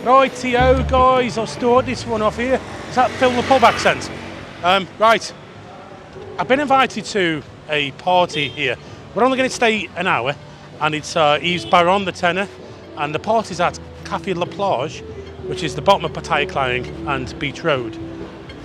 Rightio guys, I'll start this one off here. Is that Phil the pub accent? Right, I've been invited to a party here. We're only going to stay an hour, and it's Yves Baron, the tenor, and the party's at Café La Plage, which is the bottom of Pattaya Klang and Beach Road.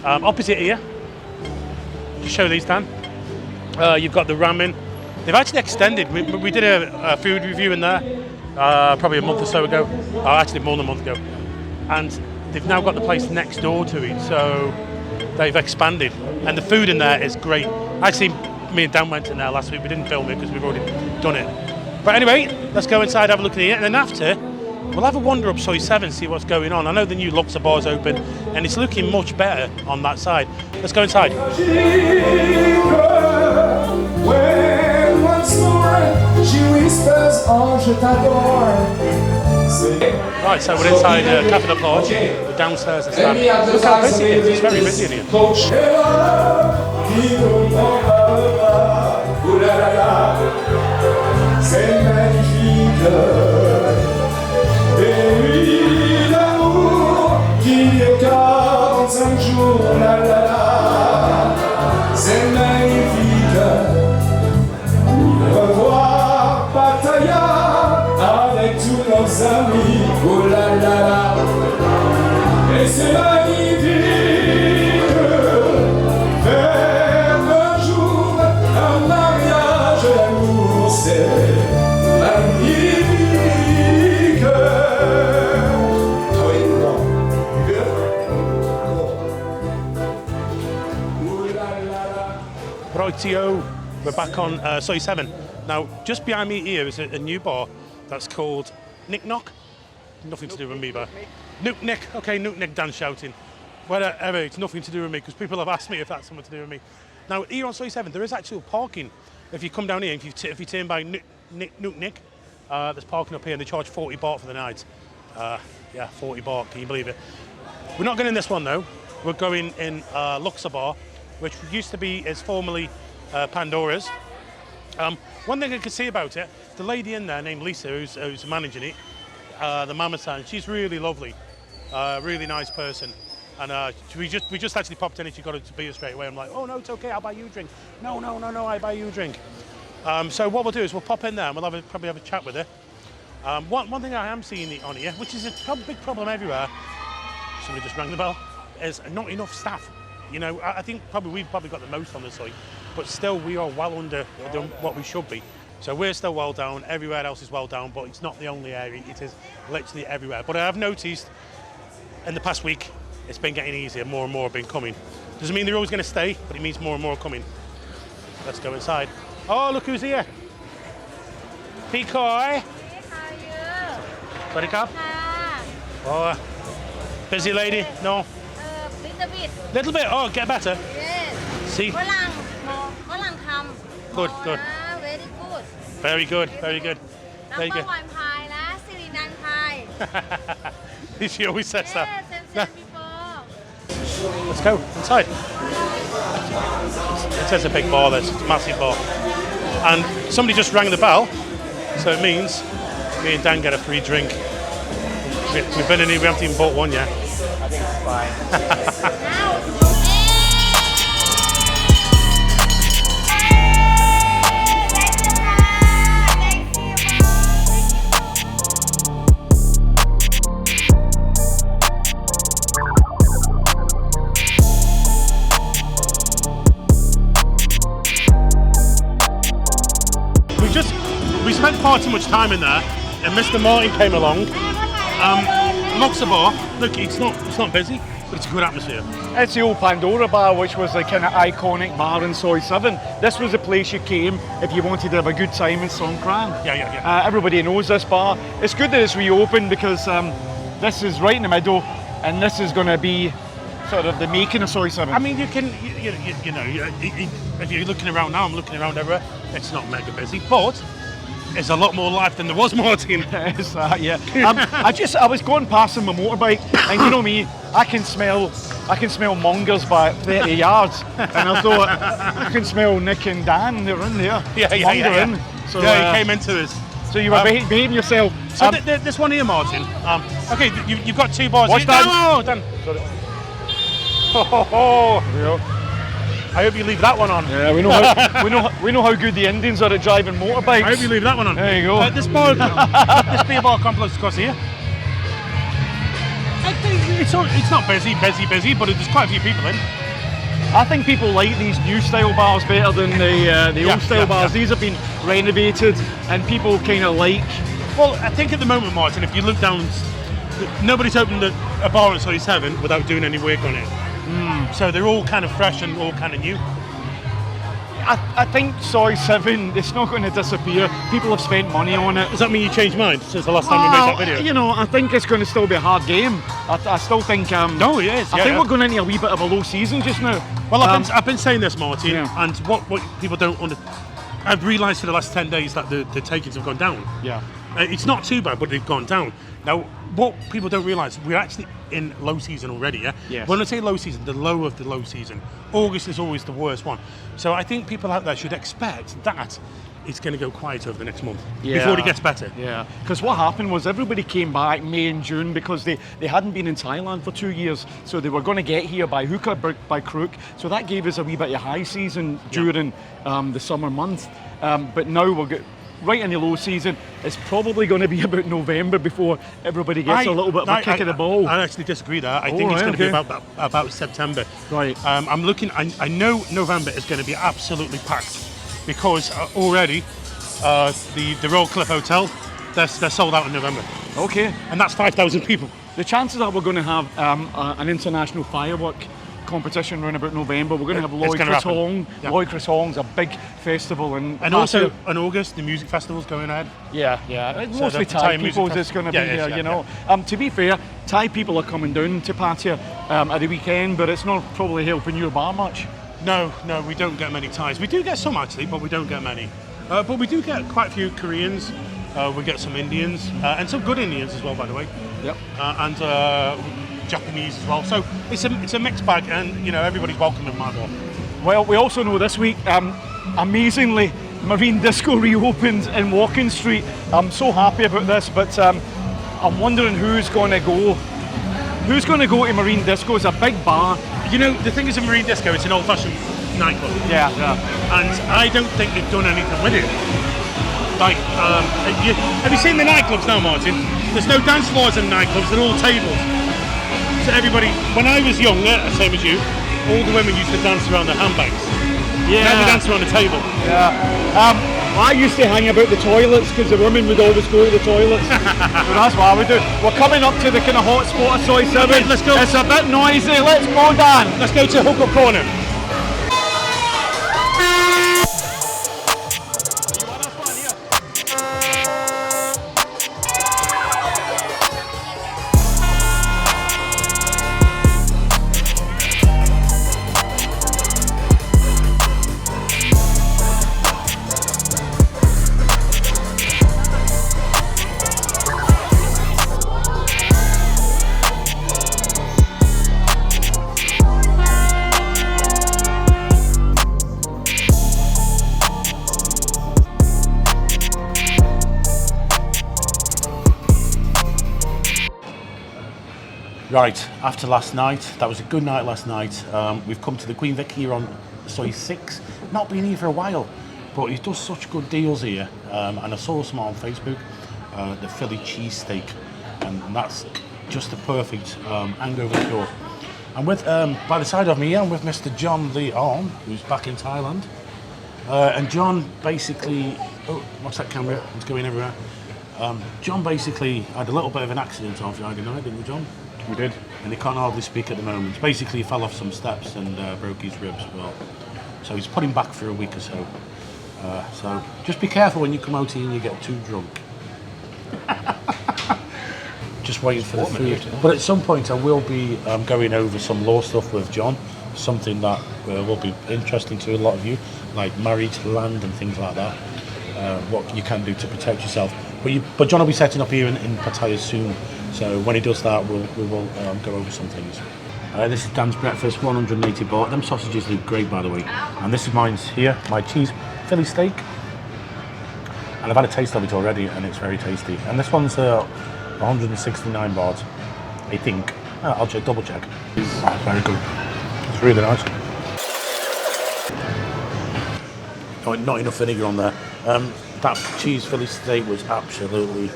Opposite here, just show these, Dan. You've got the ramen. They've actually extended. We did a food review in there probably a month or so ago. Actually more than a month ago. And they've now got the place next door to it, so they've expanded. And the food in there is great. Actually, me and Dan went in there last week. We didn't film it because we've already done it. But anyway, let's go inside, have a look at it, and then after, we'll have a wander up Soi 7, see what's going on. I know the new Luxor bar's open, and it's looking much better on that side. Let's go inside. Right, so we're inside Café La Plage. We're downstairs and stuff. Look how busy it is. It's very busy in here. C'est magnifique, des nuits d'amour qui durent 45 jours, la la la. C'est magnifique, revoir Pattaya avec tous nos amis, oh la la la. Et c'est magnifique, faire un jour un mariage d'amour, c'est magnifique. Rightio, we're back on Soi 7. Now, just behind me here is a new bar that's called Nick Knock. Nothing to do with me, but Nook Nick. Okay, Nook Nick, Dan shouting. Whatever, it's nothing to do with me because people have asked me if that's something to do with me. Now, here on Soi 7, there is actual parking. If you come down here, if you turn by Nook Nick, there's parking up here, and they charge 40 baht for the night. Yeah, 40 baht, can you believe it? We're not going in this one though. We're going in Luxor bar, which is formerly Pandora's. One thing I can see about it, the lady in there named Lisa, who's managing it, the mama-san, she's really lovely, really nice person. And we just actually popped in and she got it to beer straight away. I'm like, oh no, it's okay, I'll buy you a drink. No, I buy you a drink. So what we'll do is we'll pop in there and we'll probably have a chat with her. One thing I am seeing on here, which is a big problem everywhere, somebody just rang the bell, is not enough staff. You know, I think we've probably got the most on the site, but still we are well under what we should be. So we're still well down, everywhere else is well down, but it's not the only area, it is literally everywhere. But I have noticed in the past week, it's been getting easier, more and more have been coming. Doesn't mean they're always going to stay, but it means more and more are coming. Let's go inside. Oh, look who's here. Peacoy. How are you? Sorry, Cap. Oh, busy lady? No? Little bit. Little bit? Oh, get better. Yes. See?ฝรั่งทำ Good. Very good. Very good. Very good. Number one pie นะสิรินันท์ pie. She always says that. Yes, same before. Let's go inside. It says a big bar, it's a massive bar. And somebody just rang the bell, so it means me and Dan get a free drink. We've been in here, we haven't even bought one yet. I think it's fine. We spent far too much time in there, and Mr. Martin came along. Luxor bar, look, it's not busy, but it's a good atmosphere. It's the old Pandora bar, which was the kind of iconic bar in Soi 7. This was the place you came if you wanted to have a good time in Songkran. Yeah. Everybody knows this bar. It's good that it's reopened because this is right in the middle, and this is going to be sort of the making of Soi 7. I mean, you know, if you're looking around now, I'm looking around everywhere. It's not mega busy, but it's a lot more life than there was, Martin. It's that, yeah. I was going past on my motorbike, and you know me, I can smell mongers by 30 yards, and I thought I can smell Nick and Dan. They're in there. Mongering. So, you came into us. So you were behaving yourself. So this one here, Martin. Okay, you've got 2 bars. Watch Dan. Oh, Dan. Sorry. I hope you leave that one on. Yeah, we know how good the Indians are at driving motorbikes. I hope you leave that one on. There you go. This beer bar complex across here. I think it's not busy, but there's quite a few people in. I think people like these new style bars better than the old style bars. These have been renovated, and people kind of like. Well, I think at the moment, Martin, if you look down, nobody's opened a bar at Soy 7 without doing any work on it. So they're all kind of fresh and all kind of new. I think Soy 7, it's not going to disappear. People have spent money on it. Does that mean you changed mind since the last time we made that video? You know, I think it's going to still be a hard game. I still think. No, it is. I think we're going into a wee bit of a low season just now. Well, I've been saying this, Martin, and what people don't understand. I've realised for the last 10 days that the takings have gone down. Yeah. It's not too bad, but they've gone down. Now, what people don't realise, we're actually in low season already, yeah? Yes. When I say low season, the low of the low season. August is always the worst one. So I think people out there should expect that it's going to go quiet over the next month before it gets better. Yeah, because what happened was everybody came back May and June because they hadn't been in Thailand for 2 years, so they were going to get here by hook or by crook. So that gave us a wee bit of high season during the summer months. But now we'll get right in the low season. It's probably going to be about November before everybody gets a little bit of a kick of the ball. I actually disagree there. I think it's going to be about September. Right. I'm looking. I know November is going to be absolutely packed because already the Royal Cliff Hotel they're sold out in November. Okay. And that's 5,000 people. The chances that we're going to have an international firework competition around about November. We're going to have Loy Chris Hong. Loy Chris Hong's a big festival in and also in August the music festival's going ahead. Yeah. It's mostly Thai people that's going to be here, you know. To be fair, Thai people are coming down to Pattaya at the weekend, but it's not probably helping your bar much. No, we don't get many Thais. We do get some actually, but we don't get many. But we do get quite a few Koreans. We get some Indians and some good Indians as well, by the way. Yep. And Japanese as well. So it's a mixed bag, and you know everybody's welcome in my bar. Well, we also know this week, amazingly, Marine Disco reopened in Walking Street. I'm so happy about this, but I'm wondering who's going to go. Who's going to go to Marine Disco? It's a big bar. You know, the thing is, in Marine Disco, it's an old-fashioned nightclub. Yeah. And I don't think they've done anything with it. Like, have you seen the nightclubs now, Martin? There's no dance floors in nightclubs, they're all tables. So everybody, when I was younger, same as you, all the women used to dance around their handbags. Yeah. Now they dance around the table. Yeah. I used to hang about the toilets because the women would always go to the toilets. So that's what I would do. We're coming up to the kind of hot spot of Soy 7. Okay, let's go. It's a bit noisy. Let's go, Dan. Let's go to Hookup Corner. Right, after last night, that was a good night last night. We've come to the Queen Vic here on Soy 6. Not been here for a while, but he does such good deals here. And I saw some on Facebook, the Philly cheesesteak, and that's just the perfect hangover cure. And with, by the side of me, I'm with Mr. John Lee On, who's back in Thailand. And John basically, oh, what's that camera? It's going everywhere. John basically had a little bit of an accident on Friday night, didn't we, John? We did. And he can't hardly speak at the moment. Basically, he fell off some steps and broke his ribs. Well, so he's put him back for a week or so. So just be careful when you come out here and you get too drunk. Just waiting for the food. But at some point, I will be going over some law stuff with John. Something that will be interesting to a lot of you, like married land and things like that. what you can do to protect yourself. But John will be setting up here in Pattaya soon, so when he does that, we will go over some things. This is Dan's breakfast, 180 baht. Them sausages look great, by the way. And this is mine's here, my cheese Philly steak. And I've had a taste of it already, and it's very tasty. And this one's 169 baht, I think. I'll double check. Very good. It's really nice. Not enough vinegar on there. That cheese Philly steak was absolutely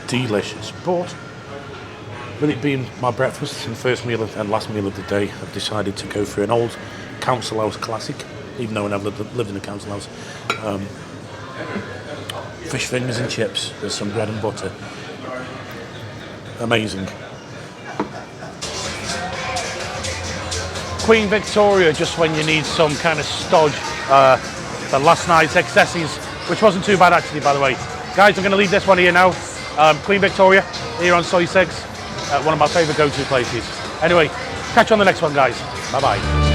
delicious. But with it being my breakfast and first meal and last meal of the day, I've decided to go for an old council house classic, even though I never lived in a council house. Fish fingers and chips with some bread and butter. Amazing. Queen Victoria, just when you need some kind of stodge. The last night's excesses, which wasn't too bad actually, by the way. Guys, I'm going to leave this one here now. Queen Victoria, here on Soy 6, one of my favourite go-to places. Anyway, catch you on the next one, guys. Bye-bye.